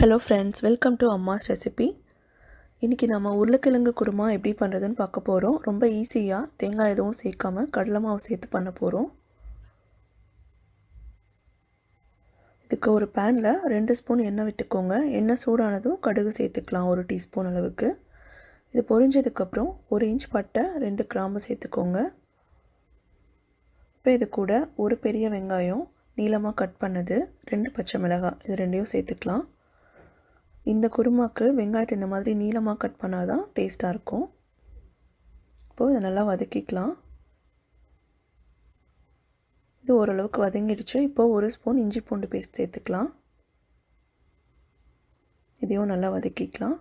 Hello friends, welcome to அம்மாஸ் recipe. இன்றைக்கி நம்ம உருளைக்கிழங்கு குருமா எப்படி பண்ணுறதுன்னு பார்க்க போகிறோம். ரொம்ப ஈஸியாக தேங்காய் எதுவும் சேர்க்காமல் கடலை மாவு சேர்த்து பண்ண போகிறோம். இதுக்கு ஒரு பேனில் 2 ஸ்பூன் எண்ணெய் விட்டுக்கோங்க. எண்ணெய் சூடானதும் கடுகு சேர்த்துக்கலாம் 1 டீஸ்பூன் அளவுக்கு. இது பொரிஞ்சதுக்கப்புறம் 1 இன்ச் பட்டை 2 கிராம்பு சேர்த்துக்கோங்க. இப்போ இது கூட ஒரு பெரிய வெங்காயம் நீளமாக கட் பண்ணது, 2 பச்சை மிளகாய், இது ரெண்டையும் சேர்த்துக்கலாம். இந்த குருமாக்கு வெங்காயத்தை இந்த மாதிரி நீளமாக கட் பண்ணால் தான் டேஸ்ட்டாக இருக்கும். இப்போது இதை நல்லா வதக்கிக்கலாம். இது ஓரளவுக்கு வதங்கிடுச்சு. இப்போது 1 ஸ்பூன் இஞ்சி பூண்டு பேஸ்ட் சேர்த்துக்கலாம். இதையும் நல்லா வதக்கிக்கலாம்.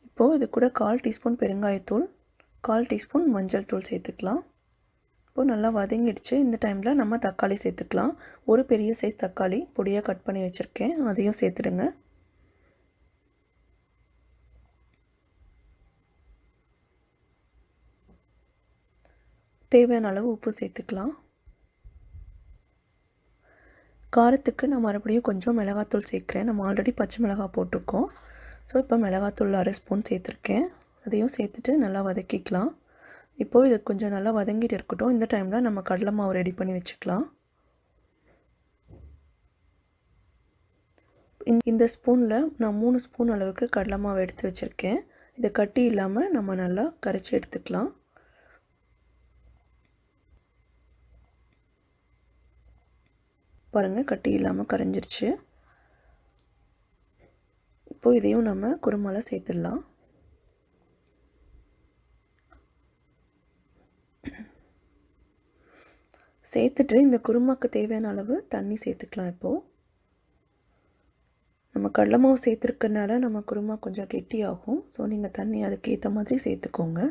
இப்போது இது கூட 1/4 டீஸ்பூன் பெருங்காயத்தூள், 1/4 டீஸ்பூன் மஞ்சள் தூள் சேர்த்துக்கலாம். இப்போது நல்லா வதங்கிடுச்சு. இந்த டைமில் நம்ம தக்காளி சேர்த்துக்கலாம். ஒரு பெரிய சைஸ் தக்காளி பொடியாக கட் பண்ணி வச்சுருக்கேன், அதையும் சேர்த்துடுங்க. தேவையான அளவு உப்பு சேர்த்துக்கலாம். காரத்துக்கு நான் மறுபடியும் கொஞ்சம் மிளகாத்தூள் சேர்க்குறேன். நம்ம ஆல்ரெடி பச்சை மிளகாய் போட்டிருக்கோம். ஸோ இப்போ மிளகாத்தூள் 1/2 ஸ்பூன் சேர்த்துருக்கேன். அதையும் சேர்த்துட்டு நல்லா வதக்கிக்கலாம். இப்போது இது கொஞ்சம் நல்லா வதங்கிட்டு இருக்கட்டும். இந்த டைமில் நம்ம கடலை மாவு ரெடி பண்ணி வச்சுக்கலாம். இந்த ஸ்பூனில் நான் 3 ஸ்பூன் அளவுக்கு கடலை மாவு எடுத்து வச்சுருக்கேன். இதை கட்டி இல்லாமல் நம்ம நல்லா கரைச்சி எடுத்துக்கலாம். பாருங்கள், கட்டி இல்லாமல் கரைஞ்சிருச்சு. இப்போது இதையும் நம்ம குருமால சேர்த்துடலாம். சேர்த்துட்டு இந்த குருமாக்கு தேவையான அளவு தண்ணி சேர்த்துக்கலாம். இப்போது நம்ம கடலை மாவு சேர்த்துருக்கனால நம்ம குருமா கொஞ்சம் கெட்டியாகும். ஸோ நீங்கள் தண்ணி அதுக்கு ஏற்ற மாதிரி சேர்த்துக்கோங்க.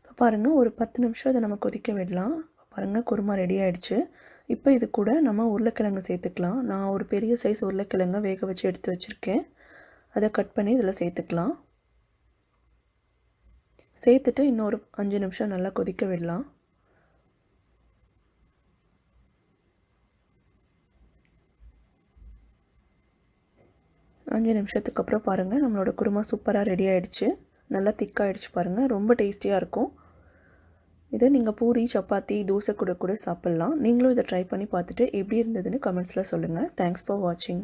இப்போ பாருங்கள், ஒரு 10 நிமிஷம் இதை நம்ம கொதிக்க விடலாம். பாருங்கள், குருமா ரெடி ஆகிடுச்சு. இப்போ இது கூட நம்ம உருளைக்கிழங்கு சேர்த்துக்கலாம். நான் ஒரு பெரிய சைஸ் உருளைக்கிழங்கை வேக வச்சு எடுத்து வச்சுருக்கேன். அதை கட் பண்ணி இதில் சேர்த்துக்கலாம். சேர்த்துட்டு இன்னொரு 5 நிமிஷம் நல்லா கொதிக்க விடலாம். அஞ்சு நிமிஷத்துக்கு அப்புறம் பாருங்கள், நம்மளோட குருமா சூப்பராக ரெடி ஆகிடுச்சு. நல்லா திக்காகிடுச்சு பாருங்கள். ரொம்ப டேஸ்டியாக இருக்கும். இதை நீங்கள் பூரி, சப்பாத்தி, தோசை கூட சாப்பிட்லாம். நீங்களும் இதை ட்ரை பண்ணி பார்த்துட்டு எப்படி இருந்ததுன்னு கமெண்ட்ஸில் சொல்லுங்கள். தேங்க்ஸ் ஃபார் வாட்சிங்.